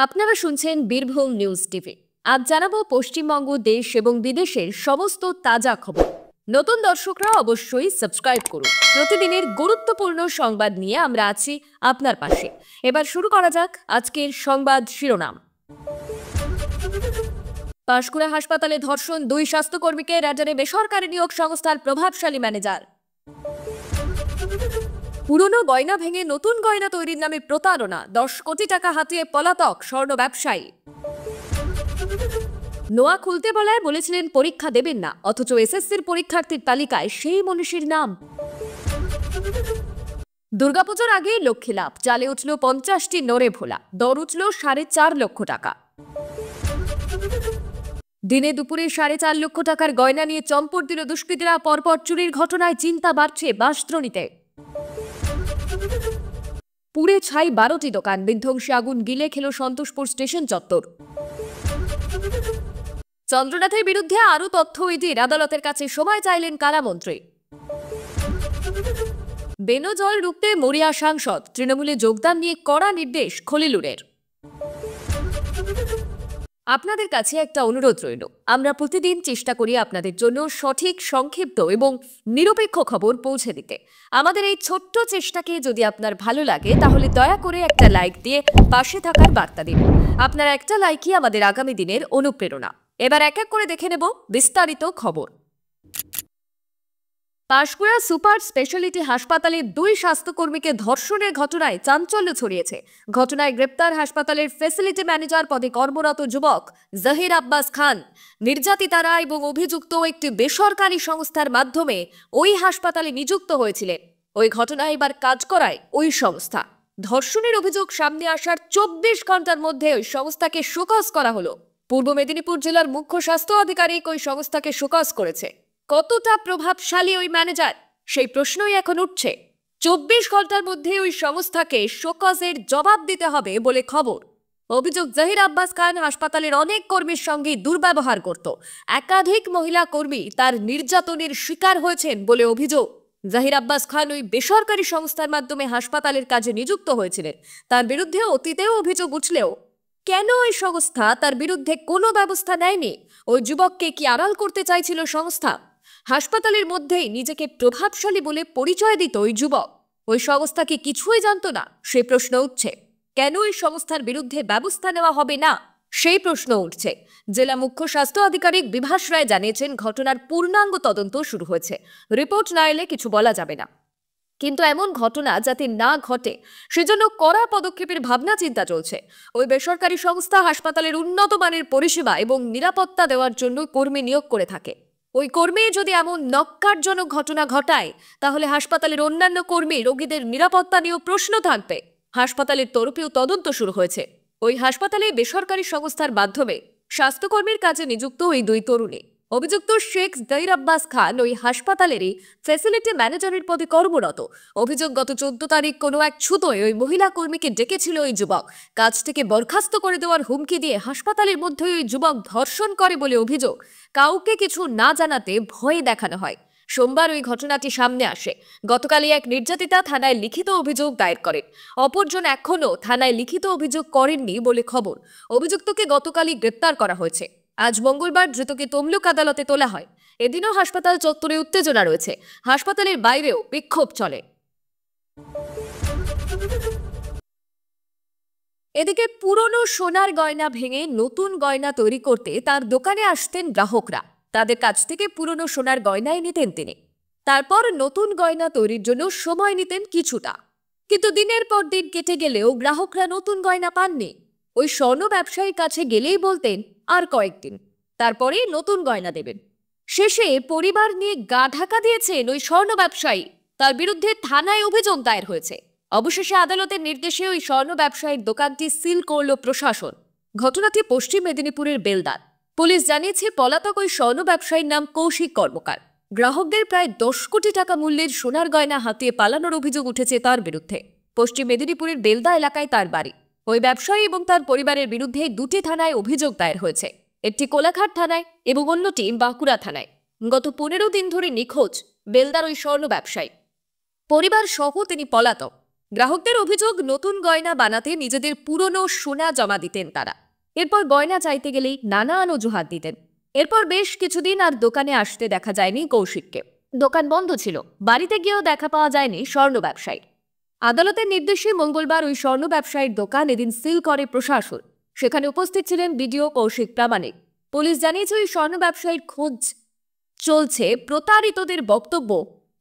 আপনারা শুনছেন Birbhum news TV. আজ জানাবো পশ্চিমবঙ্গ, দেশ এবং বিদেশের সমস্ত তাজা খবর। নতুন দর্শকরা অবশ্যই সাবস্ক্রাইব করুন। প্রতিদিনের গুরুত্বপূর্ণ সংবাদ নিয়ে আমরা আছি আপনার পাশে। এবার শুরু করা যাক আজকের সংবাদ শিরোনাম। পাঁশকুড়া হাসপাতালে ধর্ষণ, 2 স্বাস্থ্যকর্মীকে রাজ্যে বেসরকারি নিয়োগ সংস্থার প্রভাবশালী ম্যানেজার। পুরনো গয়না ভেঙে নতুন গয়না তৈরির নামে প্রতারণা, 10 কোটি টাকা হাতিয়ে পলাতক স্বর্ণ ব্যবসায়ী। নোয়া খুলতে বলায় বলেছিলেন পরীক্ষা দেবেন না, অথচ এসএসসির পরীক্ষার্থীর তালিকায় সেই মনীষীর নাম। দুর্গাপুজোর আগে লক্ষ্মী লাভ, চালে উঠল 50টি নড়ে ভোলা, দর উঠল 4.5 লক্ষ টাকা। দিনে দুপুরে 4.5 লক্ষ টাকার গয়না নিয়ে চম্পট দিল দুষ্কৃতীরা। পরপর চুরির ঘটনায় চিন্তা বাড়ছে বাঁশদ্রোণীতে। পুড়ে ছাই 12টি দোকান, বিধ্বংসী আগুন গিলে খেল সন্তোষপুর স্টেশন চত্বর। চন্দ্রনাথের বিরুদ্ধে আরও তথ্য ইডির, আদালতের কাছে সময় চাইলেন কারামন্ত্রী। বেনজল রুখতে মরিয়া সাংসদ, তৃণমূলে যোগদান নিয়ে কড়া নির্দেশ খলিলুরের। আপনাদের কাছে একটা অনুরোধ রইল, আমরা প্রতিদিন চেষ্টা করি আপনাদের জন্য সঠিক, সংক্ষিপ্ত এবং নিরপেক্ষ খবর পৌঁছে দিতে। আমাদের এই ছোট্ট চেষ্টাকে যদি আপনার ভালো লাগে তাহলে দয়া করে একটা লাইক দিয়ে পাশে থাকার বার্তা দিন। আপনার একটা লাইকই আমাদের আগামী দিনের অনুপ্রেরণা। এবার এক এক করে দেখে নেব বিস্তারিত খবর। পাঁশকুড়া সুপার স্পেশালিটি হাসপাতালে 2 স্বাস্থ্যকর্মীকে ধর্ষণের ঘটনায় চাঞ্চল্য ছড়িয়েছে। ঘটনায় গ্রেপ্তার হাসপাতালের ফ্যাসিলিটি ম্যানেজার পদে কর্মরত যুবক জহির আব্বাস খান। নির্যাতিতারা এবং অভিযুক্ত একটি বেসরকারি সংস্থার মাধ্যমে ওই হাসপাতালে নিযুক্ত হয়েছিলেন। ওই ঘটনায় এবার কাজ করায় ওই সংস্থা। ধর্ষণের অভিযোগ সামনে আসার 24 ঘন্টার মধ্যে ওই সংস্থাকে শোকজ করা হলো। পূর্ব মেদিনীপুর জেলার মুখ্য স্বাস্থ্য আধিকারিক ওই সংস্থাকে শোকজ করেছে। কতটা প্রভাবশালী ওই ম্যানেজার, সেই প্রশ্নই এখন উঠছে। 24 ঘন্টার মধ্যে ওই সংস্থাকে শোকজের জবাব দিতে হবে বলে খবর। অভিযোগ, জহির আব্বাস খান হাসপাতালের অনেক কর্মীর সঙ্গে দুর্ব্যবহার করত। একাধিক মহিলা কর্মী তার নির্যাতনের শিকার হয়েছেন বলে অভিযোগ। জহির আব্বাস খান ওই বেসরকারি সংস্থার মাধ্যমে হাসপাতালের কাজে নিযুক্ত হয়েছিলেন। তার বিরুদ্ধে অতীতেও অভিযোগ উঠলেও কেন ওই সংস্থা তার বিরুদ্ধে কোনো ব্যবস্থা নেয়নি? ওই যুবককে কি আড়াল করতে চাইছিল সংস্থা? হাসপাতালের মধ্যেই নিজেকে প্রভাবশালী বলে পরিচয় দিত ওই যুবক। ওই সংস্থা কি কিছুই জানতো না? সে প্রশ্ন উঠছে। কেন ওই সংস্থার বিরুদ্ধে ব্যবস্থা নেওয়া হবে না, সেই প্রশ্ন উঠছে। জেলা মুখ্য স্বাস্থ্য আধিকারিক বিভাস রায় জানিয়েছেন, ঘটনার পূর্ণাঙ্গ তদন্ত শুরু হয়েছে। রিপোর্ট না এলে কিছু বলা যাবে না, কিন্তু এমন ঘটনা যাতে না ঘটে সেজন্য কড়া পদক্ষেপের ভাবনা চিন্তা চলছে। ওই বেসরকারি সংস্থা হাসপাতালের উন্নত মানের পরিষেবা এবং নিরাপত্তা দেওয়ার জন্য কর্মী নিয়োগ করে থাকে। ওই কর্মী যদি এমন নক্কারজনক ঘটনা ঘটায় তাহলে হাসপাতালের অন্যান্য কর্মী, রোগীদের নিরাপত্তা নিয়েও প্রশ্ন থাকবে। হাসপাতালের তরফেও তদন্ত শুরু হয়েছে। ওই হাসপাতালে বেসরকারি সংস্থার মাধ্যমে স্বাস্থ্যকর্মীর কাজে নিযুক্ত ওই 2 তরুণী। অভিযুক্ত শেখ জহির আব্বাস খান ওই হাসপাতালেরই ফ্যাসিলিটি ম্যানেজারের পদে কর্মরত। অভিযোগ, গত 14 তারিখ কোনো এক ছুতোয় ওই মহিলা কর্মীকে ডেকেছিল ওই যুবক। কাজ থেকে বরখাস্ত করে দেওয়ার হুমকি দিয়ে হাসপাতালের মধ্যে ওই যুবক ধর্ষণ করে বলে অভিযোগ। কাউকে কিছু না জানাতে ভয় দেখানো হয়। সোমবার ওই ঘটনাটি সামনে আসে। গতকালই এক নির্যাতিতা থানায় লিখিত অভিযোগ দায়ের করেন। অপরজন এখনও থানায় লিখিত অভিযোগ করেননি বলে খবর। অভিযুক্তকে গতকালই গ্রেপ্তার করা হয়েছে। আজ মঙ্গলবার ধৃতকে তমলুক আদালতে তোলা হয়। এদিনও হাসপাতাল চত্বরে উত্তেজনা রয়েছে। হাসপাতালের বাইরেও বিক্ষোভ চলে। এদিকে পুরনো সোনার গয়না ভেঙে নতুন গয়না তৈরি করতে তার দোকানে আসতেন গ্রাহকরা। তাদের কাছ থেকে পুরনো সোনার গয়নাই নিতেন তিনি। তারপর নতুন গয়না তৈরির জন্য সময় নিতেন কিছুটা। কিন্তু দিনের পর দিন কেটে গেলেও গ্রাহকরা নতুন গয়না পাননি। ওই স্বর্ণ ব্যবসায়ীর কাছে গেলেই বলতেন আর কয়েকদিন, তারপরেই নতুন গয়না দেবেন। শেষে পরিবার নিয়ে গা ঢাকা দিয়েছেন ওই স্বর্ণ ব্যবসায়ী। তার বিরুদ্ধে থানায় অভিযোগ দায়ের হয়েছে। অবশেষে আদালতের নির্দেশে ওই স্বর্ণ ব্যবসায়ীর দোকানটি সিল করল প্রশাসন। ঘটনাটি পশ্চিম মেদিনীপুরের বেলদার। পুলিশ জানিয়েছে, পলাতক ওই স্বর্ণ ব্যবসায়ীর নাম কৌশিক কর্মকার। গ্রাহকদের প্রায় 10 কোটি টাকা মূল্যের সোনার গয়না হাতিয়ে পালানোর অভিযোগ উঠেছে তার বিরুদ্ধে। পশ্চিম মেদিনীপুরের বেলদা এলাকায় তার বাড়ি। ওই ব্যবসায়ী এবং তার পরিবারের বিরুদ্ধে 2টি থানায় অভিযোগ দায়ের হয়েছে। একটি কোলাঘাট থানায় এবং অন্যটি বাঁকুড়া থানায়। গত 15 দিন ধরে নিখোঁজ বেলদার ওই স্বর্ণ ব্যবসায়ী। পরিবার সহ তিনি পলাতক। গ্রাহকদের অভিযোগ, নতুন গয়না বানাতে নিজেদের পুরনো সোনা জমা দিতেন তারা। এরপর গয়না চাইতে গেলেই নানান অজুহাত দিতেন। এরপর বেশ কিছুদিন আর দোকানে আসতে দেখা যায়নি কৌশিককে। দোকান বন্ধ ছিল। বাড়িতে গিয়েও দেখা পাওয়া যায়নি স্বর্ণ ব্যবসায়ী। আদালতের নির্দেশে মঙ্গলবার ওই স্বর্ণ ব্যবসায়ীর দোকান এদিন সিল করে প্রশাসন। সেখানে উপস্থিত ছিলেন বিডিও কৌশিক প্রামাণিক। পুলিশ জানিয়েছে ওই স্বর্ণ ব্যবসায়ীর খোঁজ চলছে। প্রতারিতদের বক্তব্য,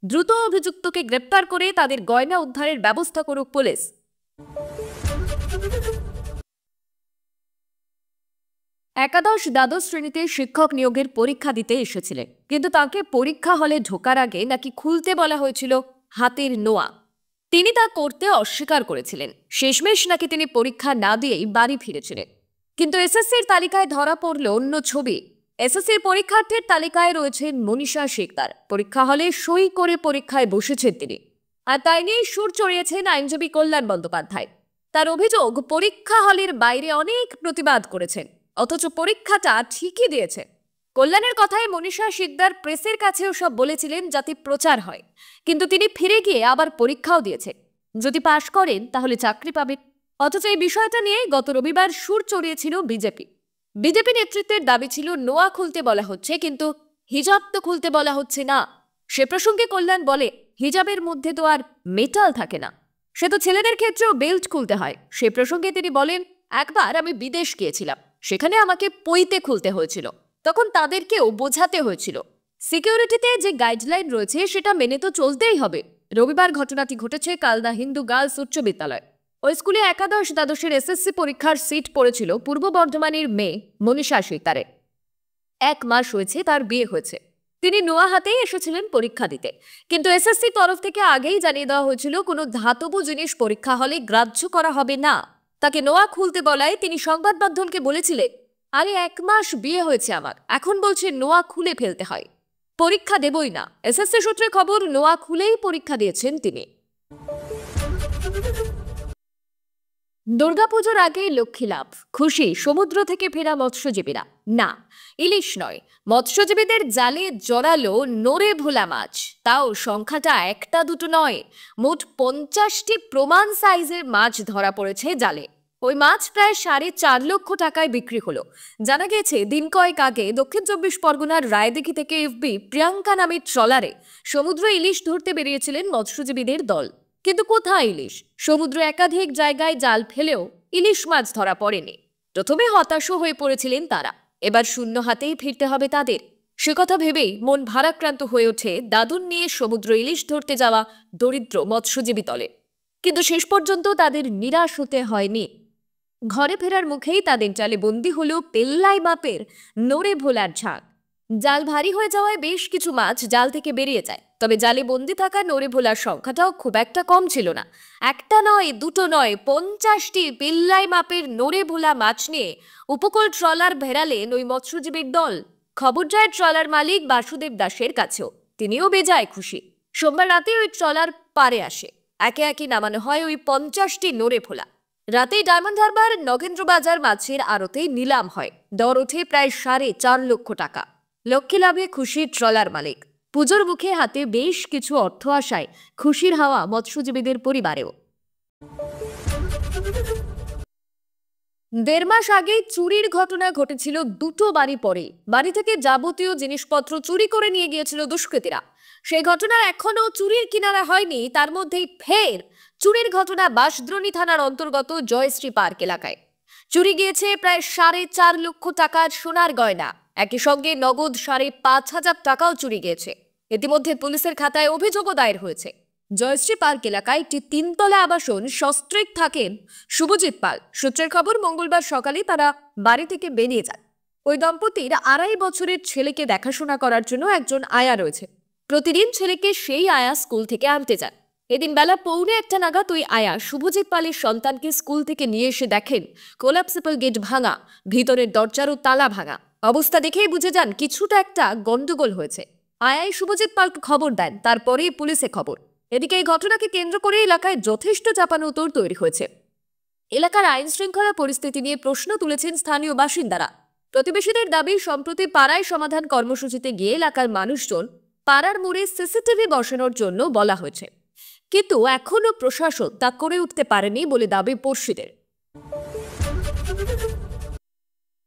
দ্রুত অভিযুক্তকে গ্রেপ্তার করে তাদের গয়না উদ্ধারের ব্যবস্থা করুক পুলিশ। একাদশ দ্বাদশ শ্রেণীতে শিক্ষক নিয়োগের পরীক্ষা দিতে এসেছিলেন, কিন্তু তাকে পরীক্ষা হলে ঢোকার আগে নাকি খুলতে বলা হয়েছিল হাতের নোয়া। তিনি তা করতে অস্বীকার করেছিলেন। শেষমেশ নাকি তিনি পরীক্ষা না দিয়েই বাড়ি ফিরেছিলেন। কিন্তু এসএসসির তালিকায় ধরা পড়ল অন্য ছবি। এসএসসির পরীক্ষার্থীর তালিকায় রয়েছেন মনীষা শিকদার। পরীক্ষা হলে সই করে পরীক্ষায় বসেছেন তিনি। আর তাই নিয়ে সুর চড়িয়েছেন আইনজীবী কল্যাণ বন্দ্যোপাধ্যায়। তার অভিযোগ, পরীক্ষা হলের বাইরে অনেক প্রতিবাদ করেছেন, অথচ পরীক্ষাটা ঠিকই দিয়েছে। কল্যাণের কথায় মনীষা শিকদার প্রেসের কাছেও সব বলেছিলেন যাতে প্রচার হয়, কিন্তু তিনি ফিরে গিয়ে আবার পরীক্ষাও দিয়েছেন। যদি পাশ করেন তাহলে চাকরি পাবেন। অথচ এই বিষয়টা নিয়ে গত রবিবার সুর চড়িয়েছিল বিজেপি। বিজেপি নেতৃত্বের দাবি ছিল নোয়া খুলতে বলা হচ্ছে, কিন্তু হিজাব তো খুলতে বলা হচ্ছে না। সে প্রসঙ্গে কল্যাণ বলে, হিজাবের মধ্যে তো আর মেটাল থাকে না, সে তো ছেলেদের ক্ষেত্রেও বেল্ট খুলতে হয়। সে প্রসঙ্গে তিনি বলেন, একবার আমি বিদেশ গিয়েছিলাম, সেখানে আমাকে পইতে খুলতে হয়েছিল, তখন তাদেরকেও বোঝাতে হয়েছিল সিকিউরিটিতে যে গাইডলাইন রয়েছে সেটা মেনে তো চলতেই হবে। রবিবার ঘটনাটি ঘটেছে কালনা হিন্দু গার্লস উচ্চ বিদ্যালয়। ওই স্কুলে একাদশ দ্বাদশের এসএসসি পরীক্ষার সিট পড়েছিল পূর্ব বর্ধমানের মেয়ে মনীষা শিকদারের। 1 মাস হয়েছে তার বিয়ে হয়েছে। তিনি নোয়া হাতেই এসেছিলেন পরীক্ষা দিতে, কিন্তু এসএসসি তরফ থেকে আগেই জানিয়ে দেওয়া হয়েছিল কোনো ধাতব জিনিস পরীক্ষা হলে গ্রাহ্য করা হবে না। তাকে নোয়া খুলতে বলায় তিনি সংবাদ মাধ্যমকে বলেছিলেন, আরে 1 মাস বিয়ে হয়েছে আমার, এখন বলছে নোয়া খুলে ফেলতে হয়, পরীক্ষা দেবই না। এসএসসি সূত্রে খবর, নোয়া খুলেই পরীক্ষা দিয়েছেন তিনি। দুর্গাপুজোর আগে লক্ষ্মী লাভ, খুশি সমুদ্র থেকে ফেরা মৎস্যজীবীরা। না, ইলিশ নয়, মৎস্যজীবীদের জালে জড়ালো নড়ে ভোলা মাছ। তাও সংখ্যাটা 1-2 নয়, মোট 50টি প্রমাণ সাইজের মাছ ধরা পড়েছে জালে। ওই মাছ প্রায় 4.5 লক্ষ টাকায় বিক্রি হলো। জানা গেছে, দিন কয়েক আগে দক্ষিণ 24 পরগনার রায়দিঘি থেকে এফবি প্রিয়াঙ্কা নামের ট্রলারে সমুদ্র ইলিশ ধরতে বেরিয়েছিলেন মৎস্যজীবীদের দল। কিন্তু কোথায় ইলিশ? সমুদ্রে একাধিক জায়গায় জাল ফেলেও ইলিশ মাছ ধরা পড়েনি। প্রথমে হতাশ হয়ে পড়েছিলেন তারা, এবার শূন্য হাতেই ফিরতে হবে তাদের। সে কথা ভেবেই মন ভারাক্রান্ত হয়ে ওঠে দাদুন নিয়ে সমুদ্র ইলিশ ধরতে যাওয়া দরিদ্র মৎস্যজীবী দলে। কিন্তু শেষ পর্যন্ত তাদের নিরাশ হতে হয়নি। ঘরে ফেরার মুখেই তাদের জালে বন্দী হলো পেল্লাই মাপের নড়ে ভোলার ঝাঁক। জাল ভারী হয়ে যাওয়ায় বেশ কিছু মাছ জাল থেকে বেরিয়ে যায়। তবে জালে বন্দি থাকা নড়ে ভোলার সংখ্যাটাও খুব একটা কম ছিল না। 1টা নয়, 2টো নয়, 50টি পেল্লাই মাপের নড়ে ভোলা মাছ নিয়ে উপকূল ট্রলার ভেড়ালেন ওই মৎস্যজীবীর দল। খবর যায় ট্রলার মালিক বাসুদেব দাসের কাছেও। তিনিও বেজায় খুশি। সোমবার রাতে ওই ট্রলার পাড়ে আসে। একে একে নামানো হয় ওই 50টি নড়ে ভোলা। রাতেই ডায়মন্ড হারবার নগেন্দ্রবাজার মাছের আড়তে নিলাম হয়। দর ওঠে প্রায় 4.5 লক্ষ টাকা। লক্ষ্মী লাভে খুশি ট্রলার মালিক। পুজোর মুখে হাতে বেশ কিছু অর্থ আসায় খুশির হাওয়া মৎস্যজীবীদের পরিবারেও। 1.5 মাস আগে চুরির ঘটনা ঘটেছিল 2টো বাড়ি পরে। বাড়ি থেকে যাবতীয় জিনিসপত্র চুরি করে নিয়ে গিয়েছিল দুষ্কৃতীরা। সেই ঘটনার এখনো চুরির কিনারা হয়নি, তার মধ্যেই ফের চুরির ঘটনা বাঁশদ্রোণী থানার অন্তর্গত জয়শ্রী পার্ক এলাকায়। চুরি গিয়েছে প্রায় 4.5 লক্ষ টাকার সোনার গয়না। একই সঙ্গে নগদ 5,500 টাকাও চুরি গিয়েছে। ইতিমধ্যে পুলিশের খাতায় অভিযোগও দায়ের হয়েছে। জয়শ্রী পার্ক এলাকায় একটি 3তলা আবাসন সস্ত্রীক থাকেন শুভজিৎ পাল। সূত্রের খবর, মঙ্গলবার সকালে তারা বাড়ি থেকে বেরিয়ে যান। ওই দম্পতির 2.5 বছরের ছেলেকে দেখাশোনা করার জন্য একজন আয়া রয়েছে। প্রতিদিন ছেলেকে সেই আয়া স্কুল থেকে আনতে যান। এদিন বেলা 1:45 নাগাদ ওই আয়া শুভজিৎ পালের সন্তানকে স্কুল থেকে নিয়ে এসে দেখেন কোলাপসিবল গেট ভাঙা, ভিতরের দরজারও তালা ভাঙা। অবস্থা দেখেই বুঝে যান কিছুটা একটা গন্ডগোল হয়েছে। আয়াই শুভজিৎ পালকে খবর দেন, তারপরেই পুলিশে খবর। এদিকে এই ঘটনাকে কেন্দ্র করে এলাকায় যথেষ্ট চাপানোতর তৈরি হয়েছে। এলাকার আইন শৃঙ্খলা পরিস্থিতি নিয়ে প্রশ্ন তুলেছেন স্থানীয় বাসিন্দারা। প্রতিবেশীদের দাবি, সম্প্রতি পাড়ায় সমাধান কর্মসূচিতে গিয়ে এলাকার মানুষজন পাড়ার মোড়ে সিসিটিভি বসানোর জন্য বলা হয়েছে। কিন্তু এখনো প্রশাসন তা করে উঠতে পারেনি বলে দাবি পড়শিদের।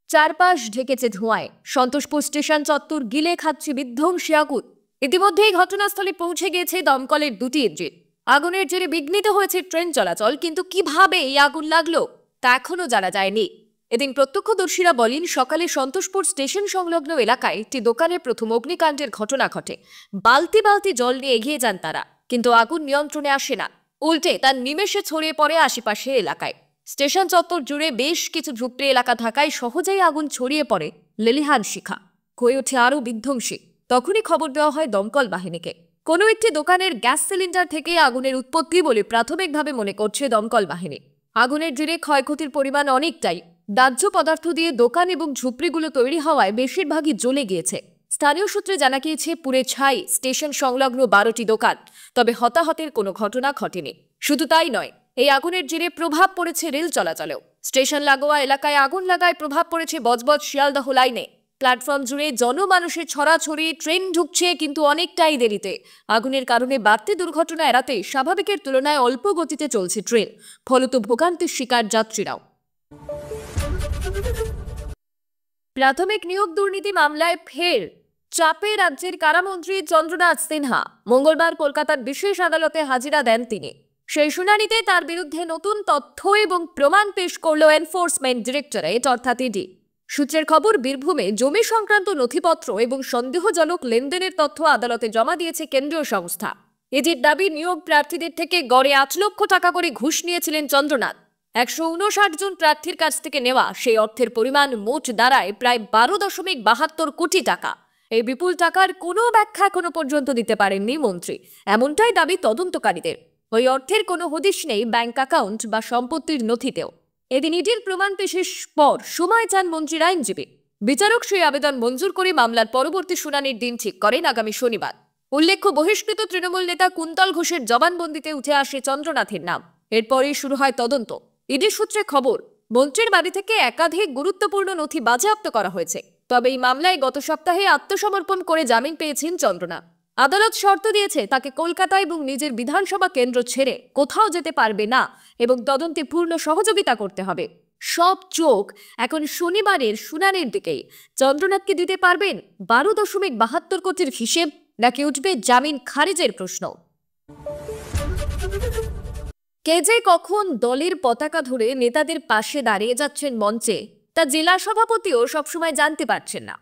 চারপাশ ঢেকেছে ধোঁয়ায়, সন্তোষপুর স্টেশন চত্বর গিলে খাচ্ছে বিধ্বংসী আগুন। ইতিমধ্যেই ঘটনাস্থলে পৌঁছে গিয়েছে দমকলের 2টি ইঞ্জিন। আগুনের জেরে বিঘ্নিত হয়েছে ট্রেন চলাচল, কিন্তু কিভাবে এই আগুন লাগলো তা এখনো জানা যায়নি। এদিন প্রত্যক্ষদর্শীরা বলেন, সকালে সন্তোষপুর স্টেশন সংলগ্ন এলাকায় একটি দোকানে প্রথম অগ্নিকাণ্ডের ঘটনা ঘটে। বালতি বালতি জল নিয়ে এগিয়ে যান তারা, কিন্তু আগুন নিয়ন্ত্রণে আসে না, উল্টে তার নিমেষে ছড়িয়ে পড়ে আশেপাশের এলাকায়। স্টেশন চত্বর জুড়ে বেশ কিছু ঝুপড়ি এলাকা থাকায় সহজেই আগুন ছড়িয়ে পড়ে লেলিহান শিখা, হয়ে ওঠে আরও বিধ্বংসী। তখনই খবর দেওয়া হয় দমকল বাহিনীকে। কোনো একটি দোকানের গ্যাস সিলিন্ডার থেকে আগুনের উৎপত্তি বলে প্রাথমিকভাবে মনে করছে দমকল বাহিনী। আগুনের জেরে ক্ষয়ক্ষতির পরিমাণ অনেকটাই। দাহ্য পদার্থ দিয়ে দোকান এবং ঝুপড়িগুলো তৈরি হওয়ায় বেশিরভাগই জ্বলে গিয়েছে। স্থানীয় সূত্রে জানা গিয়েছে, পুড়ে ছাই স্টেশন সংলগ্ন 12টি দোকান। তবে হতাহতের কোনো ঘটনা ঘটেনি। শুধু তাই নয়, এই আগুনের জেরে প্রভাব পড়েছে রেল চলাচলেও। স্টেশন লাগোয়া এলাকায় আগুন লাগায় প্রভাব পড়েছে বজবজ শিয়ালদহ লাইনে। প্ল্যাটফর্ম জুড়ে জনমানুষের ছড়াছড়ি, ট্রেন ঢুকছে কিন্তু অনেকটাই দেরিতে। আগুনের কারণে বাড়তি দুর্ঘটনা এড়াতে স্বাভাবিকের তুলনায় অল্প গতিতে চলছে ট্রেন, ফলত ভোগান্তির শিকার যাত্রীরাও। প্রাথমিক নিয়োগ দুর্নীতি মামলায় ফের চাপে রাজ্যের কারামন্ত্রী চন্দ্রনাথ সিনহা। মঙ্গলবার কলকাতার বিশেষ আদালতে হাজিরা দেন তিনি। সেই শুনানিতে তার বিরুদ্ধে নতুন তথ্য এবং প্রমাণ পেশ করল এনফোর্সমেন্ট ডিরেক্টরেট অর্থাৎ ইডি। সূত্রের খবর, বীরভূমে জমি সংক্রান্ত নথিপত্র এবং সন্দেহজনক লেনদেনের তথ্য আদালতে জমা দিয়েছে কেন্দ্রীয় সংস্থা। ইডির দাবি, নিয়োগ প্রার্থীদের থেকে গড়ে 8 লক্ষ টাকা করে ঘুষ নিয়েছিলেন চন্দ্রনাথ। 159 জন প্রার্থীর কাছ থেকে নেওয়া সেই অর্থের পরিমাণ মোট দাঁড়ায় প্রায় 12.72 কোটি টাকা। এই বিপুল টাকার কোনো ব্যাখ্যা এখনো পর্যন্ত দিতে পারেননি মন্ত্রী, এমনটাই দাবি তদন্তকারীদের। ওই অর্থের কোনো হদিশ নেই ব্যাংক অ্যাকাউন্ট বা সম্পত্তির নথিতেও। এদিন ইডির প্রমাণ পেশের পর সময় চান মন্ত্রীর আইনজীবী। বিচারক সেই আবেদন মঞ্জুর করে মামলার পরবর্তী শুনানির দিন ঠিক করেন আগামী শনিবার। উল্লেখ্য, বহিষ্কৃত তৃণমূল নেতা কুন্তল ঘোষের জবানবন্দিতে উঠে আসে চন্দ্রনাথের নাম। এরপরই শুরু হয় তদন্ত। ইডির সূত্রে খবর, মন্ত্রীর বাড়ি থেকে একাধিক গুরুত্বপূর্ণ নথি বাজেয়াপ্ত করা হয়েছে। তবে এই মামলায় গত সপ্তাহে আত্মসমর্পণ করে জামিন পেয়েছেন চন্দ্রনাথ। আদালত শর্ত দিয়েছে তাকে কলকাতা এবং নিজের বিধানসভা কেন্দ্র ছেড়ে কোথাও যেতে পারবে না এবং তদন্তে পূর্ণ সহযোগিতা করতে হবে। সব চোখ এখন শনিবারের শুনানির দিকেই। চন্দ্রনাথকে দিতে পারবেন 12.72 কোটির হিসেব, নাকি উঠবে জামিন খারিজের প্রশ্ন? কে যে কখন দলের পতাকা ধরে নেতাদের পাশে দাঁড়িয়ে যাচ্ছেন মঞ্চে, তা জেলা সভাপতিও সবসময় জানতে পারছেন না।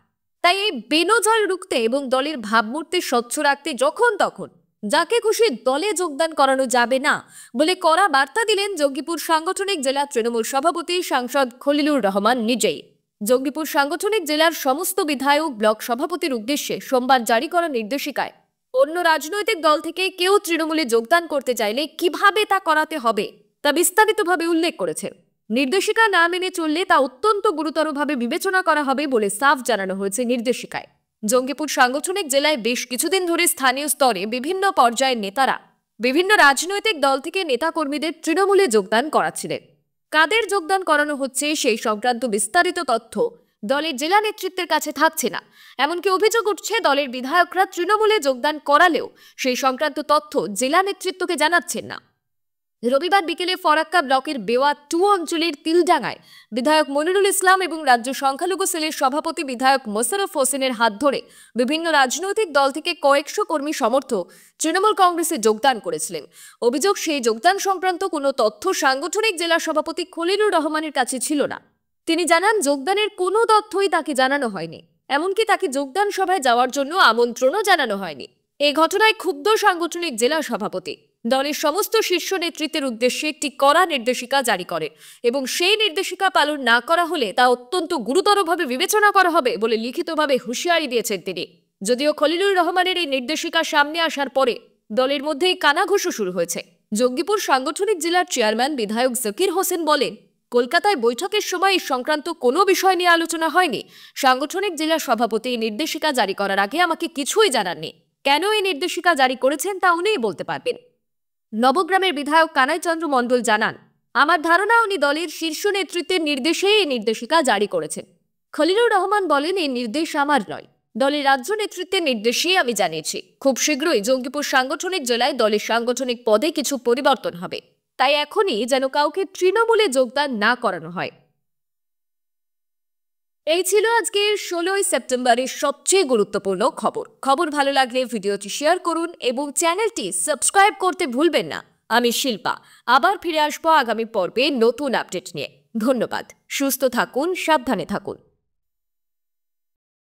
তাই এই বেনজল রুখতে এবং দলের ভাবমূর্তি স্বচ্ছ রাখতে যখন তখন যাকে খুশি দলে যোগদান করানো যাবে না বলে কড়া বার্তা দিলেন জঙ্গিপুর সাংগঠনিক জেলা তৃণমূল সভাপতি সাংসদ খলিলুর রহমান নিজেই। জঙ্গিপুর সাংগঠনিক জেলার সমস্ত বিধায়ক, ব্লক সভাপতির উদ্দেশ্যে সোমবার জারি করা নির্দেশিকায় অন্য রাজনৈতিক দল থেকে কেউ তৃণমূলে যোগদান করতে চাইলে কিভাবে তা করাতে হবে তা বিস্তারিতভাবে উল্লেখ করেছে। নির্দেশিকা না মেনে চললে তা অত্যন্ত গুরুতরভাবে বিবেচনা করা হবে বলে সাফ জানানো হয়েছে নির্দেশিকায়। জঙ্গিপুর সাংগঠনিক জেলায় বেশ কিছুদিন ধরে স্থানীয় স্তরে বিভিন্ন পর্যায়ের নেতারা বিভিন্ন রাজনৈতিক দল থেকে নেতাকর্মীদের তৃণমূলে যোগদান করাচ্ছিলেন। কাদের যোগদান করানো হচ্ছে সেই সংক্রান্ত বিস্তারিত তথ্য দলের জেলা নেতৃত্বের কাছে থাকছে না। এমনকি অভিযোগ উঠছে, দলের বিধায়করা তৃণমূলে যোগদান করালেও সেই সংক্রান্ত তথ্য জেলা নেতৃত্বকে জানাচ্ছেন না। রবিবার বিকেলে ফরাক্কা ব্লকের বেওয়া 2 অঞ্চলের তিলডাঙ্গায় বিধায়ক মনিরুল ইসলাম এবং রাজ্য সংখ্যালঘু সেলের সভাপতি বিধায়ক মোশাররফ হোসেনের হাত ধরে বিভিন্ন রাজনৈতিক দল থেকে কয়েকশো কর্মী সমর্থক তৃণমূল কংগ্রেসে যোগদান করেছিলেন। অভিযোগ, সেই যোগদান সংক্রান্ত কোনো তথ্য সাংগঠনিক জেলা সভাপতি খলিলুর রহমানের কাছে ছিল না। তিনি জানান, যোগদানের কোনো তথ্যই তাকে জানানো হয়নি, এমনকি তাকে যোগদান সভায় যাওয়ার জন্য আমন্ত্রণও জানানো হয়নি। এই ঘটনায় ক্ষুব্ধ সাংগঠনিক জেলা সভাপতি দলের সমস্ত শীর্ষ নেতৃত্বের উদ্দেশ্যে একটি কড়া নির্দেশিকা জারি করে এবং সেই নির্দেশিকা পালন না করা হলে তা অত্যন্ত গুরুতরভাবে বিবেচনা করা হবে বলে লিখিতভাবে হুঁশিয়ারি দিয়েছেন তিনি। যদিও খলিলুর রহমানের এই নির্দেশিকা সামনে আসার পরে দলের মধ্যেই কানাঘুষো শুরু হয়েছে। জঙ্গিপুর সাংগঠনিক জেলার চেয়ারম্যান বিধায়ক জাকির হোসেন বলেন, কলকাতায় বৈঠকের সময় এই সংক্রান্ত কোনো বিষয় নিয়ে আলোচনা হয়নি। সাংগঠনিক জেলা সভাপতি এই নির্দেশিকা জারি করার আগে আমাকে কিছুই জানাননি। কেন এই নির্দেশিকা জারি করেছেন তা উনিই বলতে পারবেন। নবগ্রামের বিধায়ক কানাই চন্দ্র মণ্ডল জানান, আমার ধারণা উনি দলের শীর্ষ নেতৃত্বের নির্দেশে এই নির্দেশিকা জারি করেছেন। খলিলুর রহমান বলেন, এই নির্দেশ আমার নয়, দলের রাজ্য নেতৃত্বের নির্দেশেই আমি জানিয়েছি খুব শীঘ্রই জঙ্গিপুর সাংগঠনিক জেলায় দলের সাংগঠনিক পদে কিছু পরিবর্তন হবে, তাই এখনই যেন কাউকে তৃণমূলে যোগদান না করানো হয়। এই ছিল আজকের 16 সেপ্টেম্বরের সবচেয়ে গুরুত্বপূর্ণ খবর ভালো লাগলে ভিডিওটি শেয়ার করুন এবং চ্যানেলটি সাবস্ক্রাইব করতে ভুলবেন না। আমি শিল্পা, আবার ফিরে আসবো আগামী পর্বে নতুন আপডেট নিয়ে। ধন্যবাদ। সুস্থ থাকুন, সাবধানে থাকুন।